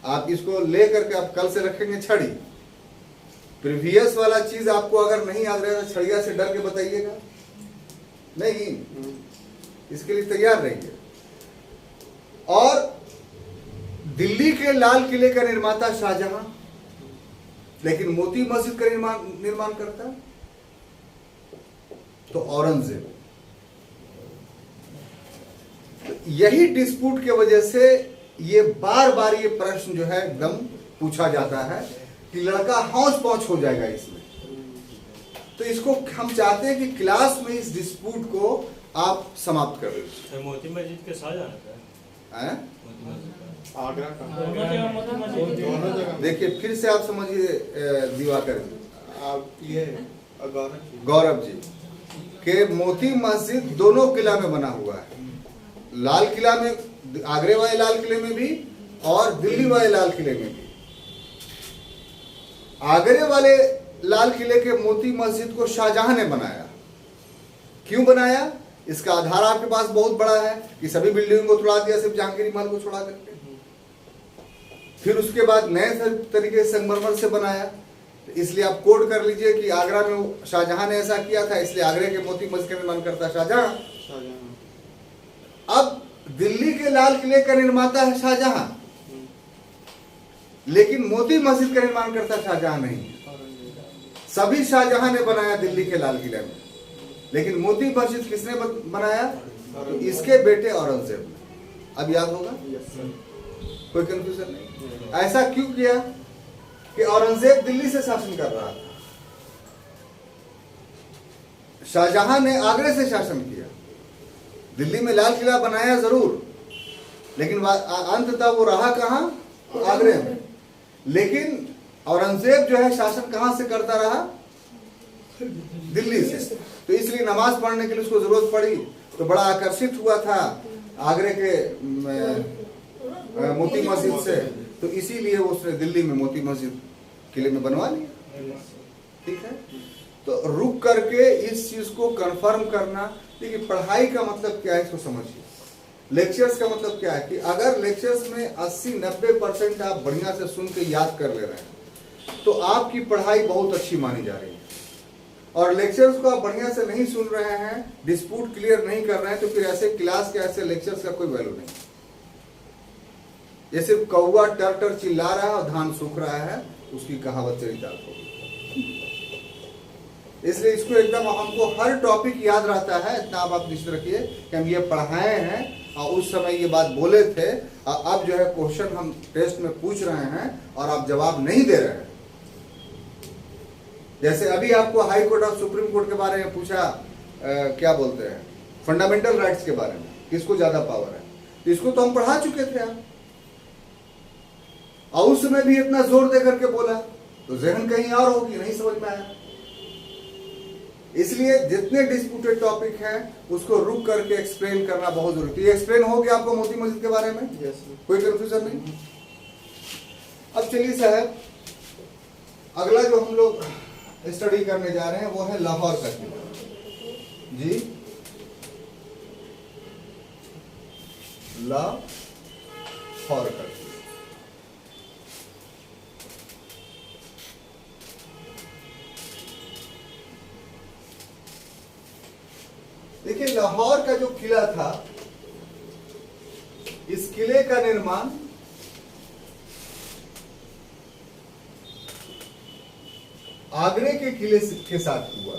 आप इसको ले करके आप कल से रखेंगे छड़ी, प्रीवियस वाला चीज आपको अगर नहीं याद रहेगा छड़िया से डर के बताइएगा नहीं, इसके लिए तैयार रहिए। और दिल्ली के लाल किले का निर्माता शाहजहां, लेकिन मोती मस्जिद का निर्माण करता तो औरंगजेब। तो यही डिस्प्यूट के वजह से ये बार बार ये प्रश्न जो है एकदम पूछा जाता है कि लड़का हौच पौच हो जाएगा इसमें। तो इसको हम चाहते हैं कि क्लास में इस डिस्प्यूट को आप समाप्त कर दीजिए। मोती मस्जिद के शाहजहां है, आगरा का देखिए फिर से आप समझिए दिवाकर जी, आप ये गौरव जी के मोती मस्जिद दोनों किला में बना हुआ है, लाल किला में, आगरे वाले लाल किले में भी और दिल्ली वाले लाल किले में भी। आगरे वाले लाल किले के मोती मस्जिद को शाहजहां ने बनाया। क्यों बनाया? इसका आधार आपके पास बहुत बड़ा है कि सभी बिल्डिंग को तोड़ा दिया सिर्फ जहांगीर महल को छोड़ा करके। फिर उसके बाद नए तरीके से संगमरमर से बनाया, इसलिए आप कोड कर लीजिए कि आगरा में शाहजहां ने ऐसा किया था, इसलिए आगरे के मोती मस्जिद का निर्माण करता शाहजहां। अब दिल्ली के लाल किले का निर्माता है शाहजहां, लेकिन मोती मस्जिद का निर्माण करता शाहजहां नहीं। सभी शाहजहां ने बनाया दिल्ली के लाल किले में, लेकिन मोती मस्जिद किसने बनाया? तो इसके बेटे औरंगजेब ने। अब याद होगा, कोई कंफ्यूजन नहीं। ऐसा क्यों किया कि औरंगजेब दिल्ली से शासन कर रहा था, शाहजहां ने आगरे से शासन किया। दिल्ली में लाल किला बनाया जरूर, लेकिन अंततः वो रहा कहां? तो आगरे में। लेकिन औरंगजेब जो है शासन कहां से करता रहा? दिल्ली से। तो इसलिए नमाज पढ़ने के लिए उसको जरूरत पड़ी, तो बड़ा आकर्षित हुआ था आगरे के मोती मस्जिद से, तो इसीलिए उसने दिल्ली में मोती मस्जिद किले में बनवा लिया। ठीक है, तो रुक करके इस चीज को कंफर्म करना। देखिए पढ़ाई का मतलब क्या है इसको समझिए। लेक्चर्स का मतलब क्या है कि अगर लेक्चर्स में 80-90% आप बढ़िया से सुन के याद कर ले रहे हैं तो आपकी पढ़ाई बहुत अच्छी मानी जा रही है। और लेक्चर्स को आप बढ़िया से नहीं सुन रहे हैं, डिस्प्यूट क्लियर नहीं कर रहे हैं, तो फिर ऐसे क्लास के ऐसे लेक्चर्स का कोई वैल्यू नहीं। ये सिर्फ कौवा टर टर चिल्ला रहा है और धान सूख रहा है, उसकी कहावत चरितार्थ होगी। इसलिए इसको एकदम हमको हर टॉपिक याद रहता है, इतना आप निश्चित रखिए कि हम ये पढ़ाए हैं और उस समय ये बात बोले थे, और अब जो है क्वेश्चन हम टेस्ट में पूछ रहे हैं और आप जवाब नहीं दे रहे हैं। जैसे अभी आपको हाई कोर्ट और सुप्रीम कोर्ट के बारे में पूछा, क्या बोलते हैं, फंडामेंटल राइट्स के बारे में, किसको ज्यादा पावर है, तो इसको तो हम पढ़ा चुके थे आप, और उस समय भी इतना जोर दे करके बोला, तो जहन कहीं और होगी, नहीं समझ में आया। इसलिए जितने डिस्प्यूटेड टॉपिक हैं उसको रुक करके एक्सप्लेन करना बहुत जरूरी है। एक्सप्लेन हो गया आपको मोती मस्जिद के बारे में? कोई कंफ्यूजन नहीं। अब चलिए साहब, अगला जो हम लोग स्टडी करने जा रहे हैं वो है लाहौर का किला। जी, लाहौर का किला। देखिए लाहौर का जो किला था, इस किले का निर्माण आगरे के किले के साथ हुआ।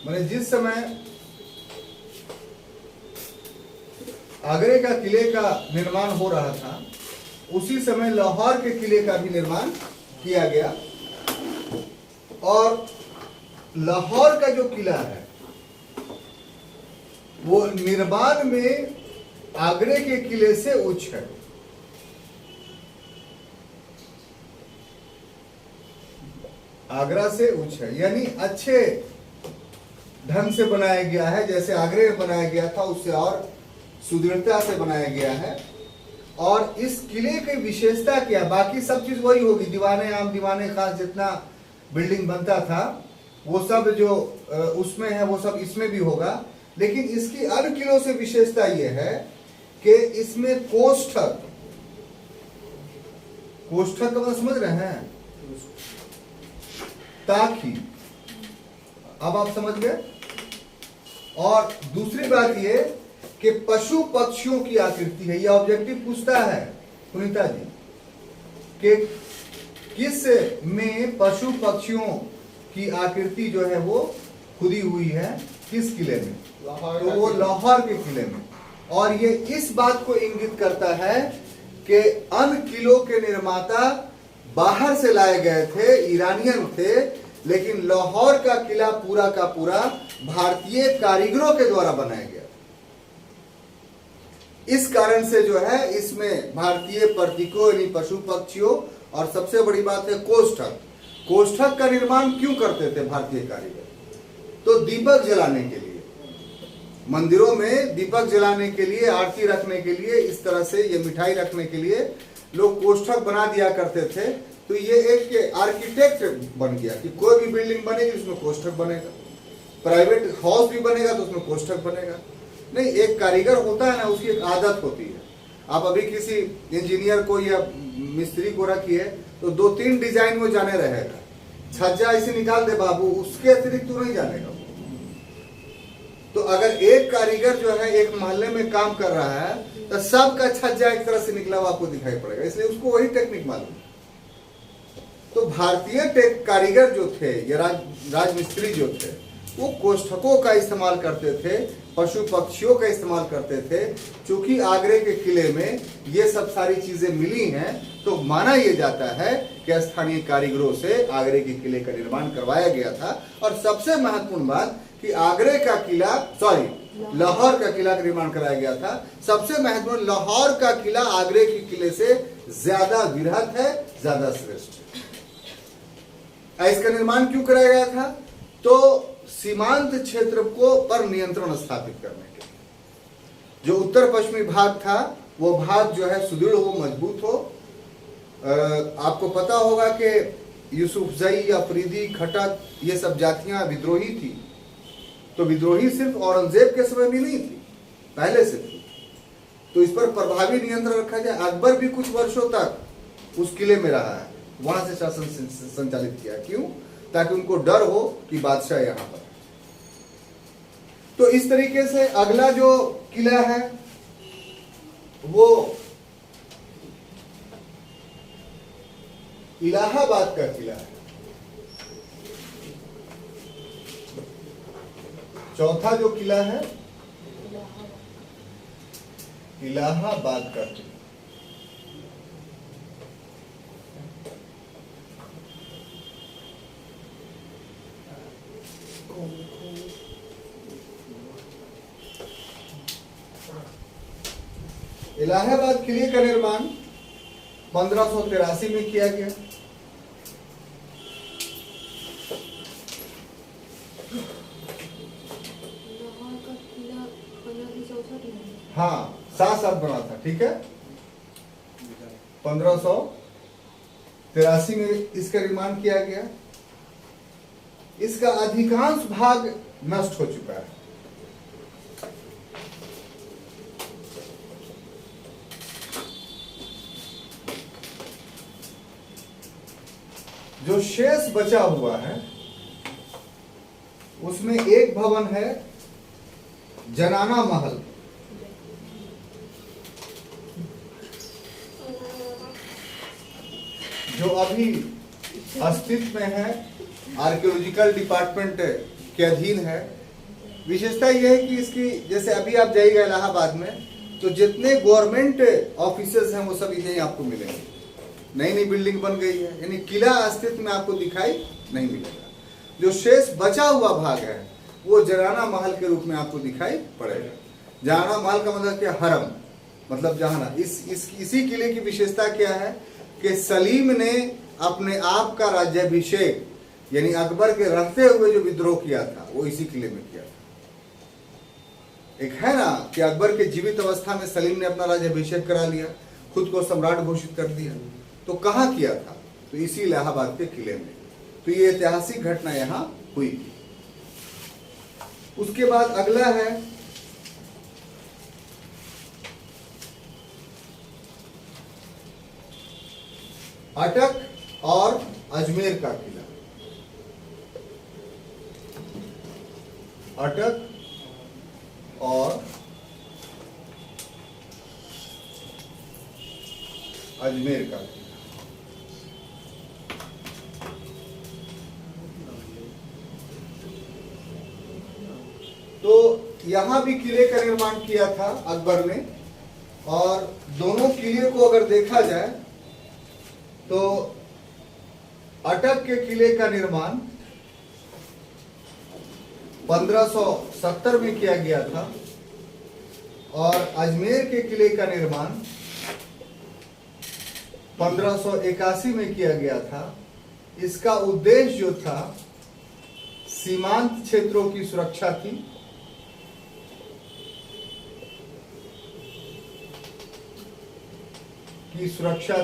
मैंने जिस समय आगरे का किले का निर्माण हो रहा था, उसी समय लाहौर के किले का भी निर्माण किया गया। और लाहौर का जो किला है वो निर्माण में आगरे के किले से उच्च है। आगरा से उच्च है, यानी अच्छे ढंग से बनाया गया है। जैसे आगरे में बनाया गया था उससे और सुदृढ़ता से बनाया गया है। और इस किले की विशेषता क्या, बाकी सब चीज वही होगी, दीवाने आम दीवाने खास जितना बिल्डिंग बनता था वो सब जो उसमें है वो सब इसमें भी होगा, लेकिन इसकी अन्य किलों से विशेषता यह है कि इसमें कोष्ठक, कोष्ठक का मतलब समझ रहे हैं, ताकि, अब आप समझ गए। और दूसरी बात ये कि पशु पक्षियों की आकृति है, यह ऑब्जेक्टिव पूछता है पुनीता जी कि किस में पशु पक्षियों की आकृति जो है वो खुदी हुई है, किस किले में, तो वो लाहौर के किले में। और ये इस बात को इंगित करता है कि अन्य किलों के निर्माता बाहर से लाए गए थे, ईरानियन थे, लेकिन लाहौर का किला पूरा का पूरा भारतीय कारीगरों के द्वारा बनाया गया। इस कारण से जो है इसमें भारतीय प्रतीकों यानी पशु पक्षियों और सबसे बड़ी बात है कोष्ठक। कोष्ठक का निर्माण क्यों करते थे भारतीय कारीगर, तो दीपक जलाने के लिए, मंदिरों में दीपक जलाने के लिए, आरती रखने के लिए, इस तरह से ये मिठाई रखने के लिए लोग कोष्ठक बना दिया करते थे। तो ये एक आर्किटेक्ट बन गया कि कोई भी बिल्डिंग बनेगी उसमें कोष्ठक बनेगा, प्राइवेट हाउस भी बनेगा तो उसमें कोष्ठक बनेगा। नहीं, एक कारीगर होता है ना, उसकी एक आदत होती है। आप अभी किसी इंजीनियर को या मिस्त्री को रखिए तो 2-3 डिजाइन वो जाने रहेगा, छज्जा इसे निकाल दे बाबू, उसके अतिरिक्त तो नहीं जानेगा। तो अगर एक कारीगर जो है एक मोहल्ले में काम कर रहा है तो सबका छज्जा एक तरह से निकला हुआ आपको दिखाई पड़ेगा, इसलिए उसको वही टेक्निक मालूम। तो भारतीय कारीगर जो थे या राजमिस्त्री जो थे वो कोष्ठकों का इस्तेमाल करते थे, पशु पक्षियों का इस्तेमाल करते थे। चूंकि आगरे के किले में ये सब सारी चीजें मिली हैं तो माना यह जाता है कि स्थानीय कारीगरों से आगरे के किले का निर्माण करवाया गया था। और सबसे महत्वपूर्ण बात कि आगरे का किला, लाहौर का किला का निर्माण कराया गया था। सबसे महत्वपूर्ण, लाहौर का किला आगरे के किले से ज्यादा वृहत है, ज्यादा श्रेष्ठ है। इसका निर्माण क्यों कराया गया था, तो सीमांत क्षेत्र को पर नियंत्रण स्थापित करने के लिए। जो उत्तर पश्चिमी भाग था वो भाग जो है सुदृढ़ हो, मजबूत हो। आपको पता होगा कि यूसुफजई, अफरीदी, खटक ये सब जातियां विद्रोही थी। तो विद्रोही सिर्फ औरंगजेब के समय में नहीं थी, पहले से थी। तो इस पर प्रभावी नियंत्रण रखा जाए। अकबर भी कुछ वर्षों तक उस किले में रहा है, वहां से शासन संचालित किया। क्यों? ताकि उनको डर हो कि बादशाह यहां पर। तो इस तरीके से अगला जो किला है वो इलाहाबाद का किला है। चौथा जो किला है इलाहाबाद का किला। इलाहाबाद किले का निर्माण 1583 में किया गया। हाँ, साथ बना था, ठीक है। 1583 में इसका निर्माण किया गया। इसका अधिकांश भाग नष्ट हो चुका है। जो शेष बचा हुआ है उसमें एक भवन है जनाना महल, जो अभी अस्तित्व में है, आर्कियोलॉजिकल डिपार्टमेंट के अधीन है। विशेषता यह है कि इसकी, जैसे अभी आप जाइएगा इलाहाबाद में तो जितने गवर्नमेंट ऑफिसेज हैं वो सब यहीं आपको मिलेंगे। नई नई बिल्डिंग बन गई है, यानी किला अस्तित्व में आपको दिखाई नहीं मिलेगा। जो शेष बचा हुआ भाग है वो जनाना महल के रूप में आपको दिखाई पड़ेगा। जनाना महल का मतलब क्या? हरम, मतलब जहाना। इसी किले की विशेषता क्या है कि सलीम ने अपने आप का राज्याभिषेक यानी अकबर के रहते हुए जो विद्रोह किया था वो इसी किले में किया था। एक है ना कि अकबर के जीवित अवस्था में सलीम ने अपना राज्याभिषेक करा लिया, खुद को सम्राट घोषित कर दिया। तो कहाँ किया था? तो इसी इलाहाबाद के किले में। तो ये ऐतिहासिक घटना यहाँ हुई थी। उसके बाद अगला है अटक और अजमेर का किला। अटक और अजमेर का किला। तो यहां भी किले का निर्माण किया था अकबर ने, और दोनों किले को अगर देखा जाए तो अटक के किले का निर्माण 1570 में किया गया था और अजमेर के किले का निर्माण 1581 में किया गया था। इसका उद्देश्य जो था सीमांत क्षेत्रों की सुरक्षा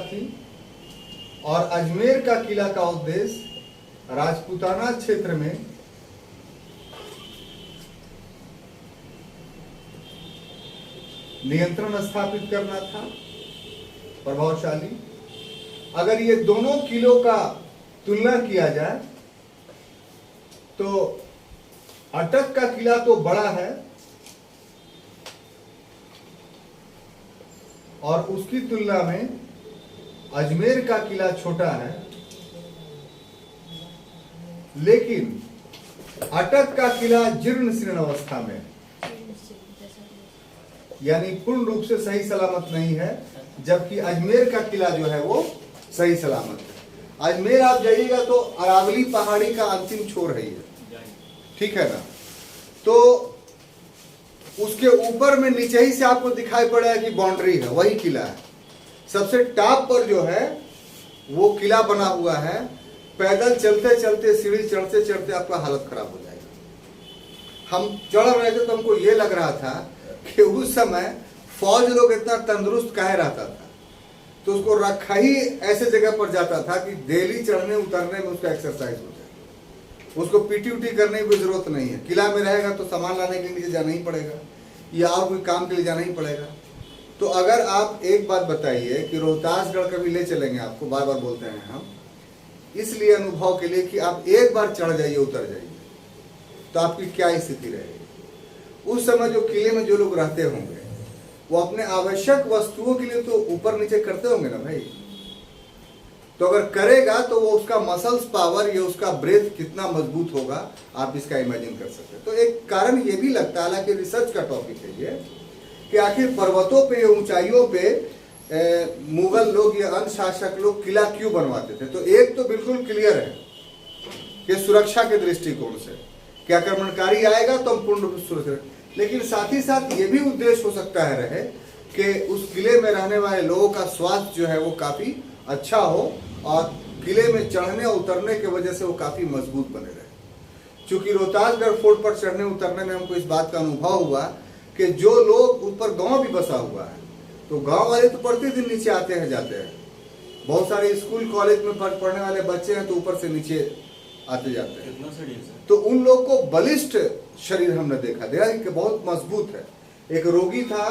थी, और अजमेर का किला का उद्देश्य राजपूताना क्षेत्र में नियंत्रण स्थापित करना था, प्रभावशाली। अगर ये दोनों किलों का तुलना किया जाए तो अटक का किला तो बड़ा है और उसकी तुलना में अजमेर का किला छोटा है, लेकिन अटक का किला जीर्ण शीर्ण अवस्था में, यानी पूर्ण रूप से सही सलामत नहीं है, जबकि अजमेर का किला जो है वो सही सलामत है। अजमेर आप जाइएगा तो अरावली पहाड़ी का अंतिम छोर है ये, ठीक है ना। तो उसके ऊपर में नीचे ही से आपको दिखाई पड़ेगा कि बाउंड्री है, वही किला है। सबसे टॉप पर जो है वो किला बना हुआ है। पैदल चलते चलते, सीढ़ी चढ़ते चढ़ते आपका हालत खराब हो जाएगा। हम चढ़ रहे थे तो हमको ये लग रहा था कि उस समय फौज लोग इतना तंदुरुस्त काहे रहता था, तो उसको रखा ही ऐसे जगह पर जाता था कि डेली चढ़ने उतरने में उसका एक्सरसाइज हो जाए। उसको पीटी उटी करने की जरूरत नहीं है। किला में रहेगा तो सामान लाने के लिए जाना ही पड़ेगा या और कोई काम के लिए जाना ही पड़ेगा। तो अगर आप एक बात बताइए कि रोहतासगढ़ कभी ले चलेंगे आपको, बार बार बोलते हैं हम, इसलिए अनुभव के लिए कि आप एक बार चढ़ जाइए, उतर जाइए, तो आपकी क्या स्थिति रहेगी। उस समय जो किले में जो लोग रहते होंगे वो अपने आवश्यक वस्तुओं के लिए तो ऊपर नीचे करते होंगे ना भाई। तो अगर करेगा तो वो उसका मसल्स पावर या उसका ब्रेथ कितना मजबूत होगा, आप इसका इमेजिन कर सकते हैं। तो एक कारण ये भी लगता है, हालांकि रिसर्च का टॉपिक है ये, कि आखिर पर्वतों पे, ऊंचाइयों पे मुगल लोग या अन्य शासक लोग किला क्यों बनवाते थे। तो एक तो बिल्कुल क्लियर है कि सुरक्षा के दृष्टिकोण से कि आक्रमणकारी आएगा तो हम पूर्ण रूप से सुरक्षित, लेकिन साथ ही साथ ये भी उद्देश्य हो सकता है रहे कि उस किले में रहने वाले लोगों का स्वास्थ्य जो है वो काफी अच्छा हो और किले में चढ़ने और उतरने की वजह से वो काफी मजबूत बने रहे। चूंकि रोहतासगढ़ फोर्ट पर चढ़ने उतरने में हमको इस बात का अनुभव हुआ कि जो लोग ऊपर गांव भी बसा हुआ है, तो गांव वाले तो प्रतिदिन नीचे आते हैं जाते हैं। बहुत सारे स्कूल कॉलेज में पढ़ने वाले बच्चे हैं तो ऊपर से नीचे आते जाते हैं। कितना सीढ़ी है? तो उन लोग को बलिष्ठ शरीर हमने देखा कि बहुत मजबूत है। एक रोगी था,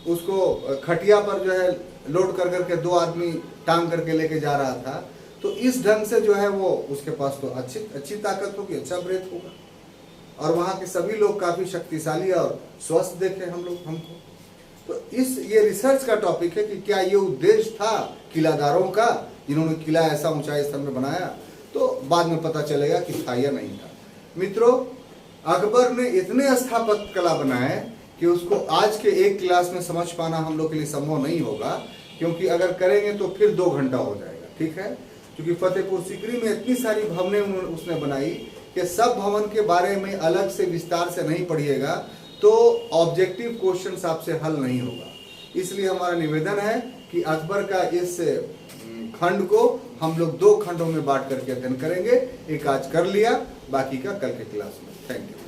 उसको खटिया पर जो है लोड कर करके 2 आदमी टांग करके लेके जा रहा था। तो इस ढंग से जो है वो उसके पास तो अच्छी ताकत होगी, अच्छा ब्रेथ होगा, और वहाँ के सभी लोग काफी शक्तिशाली और स्वस्थ देखे हमको। तो ये रिसर्च का टॉपिक है कि क्या ये उद्देश्य था किलादारों का, जिन्होंने किला ऐसा ऊंचाई स्तर में बनाया। तो बाद में पता चलेगा कि था या नहीं था। मित्रों, अकबर ने इतने स्थापत्य कला बनाए कि उसको आज के एक क्लास में समझ पाना हम लोग के लिए संभव नहीं होगा, क्योंकि अगर करेंगे तो फिर 2 घंटा हो जाएगा, ठीक है। क्योंकि फतेहपुर सीकरी में इतनी सारी भवनें उसने बनाई कि सब भवन के बारे में अलग से विस्तार से नहीं पढ़िएगा तो ऑब्जेक्टिव क्वेश्चंस आपसे हल नहीं होगा। इसलिए हमारा निवेदन है कि अकबर का इस खंड को हम लोग 2 खंडों में बांट करके अध्ययन करेंगे। एक आज कर लिया, बाकी का कल के क्लास में। Thank you.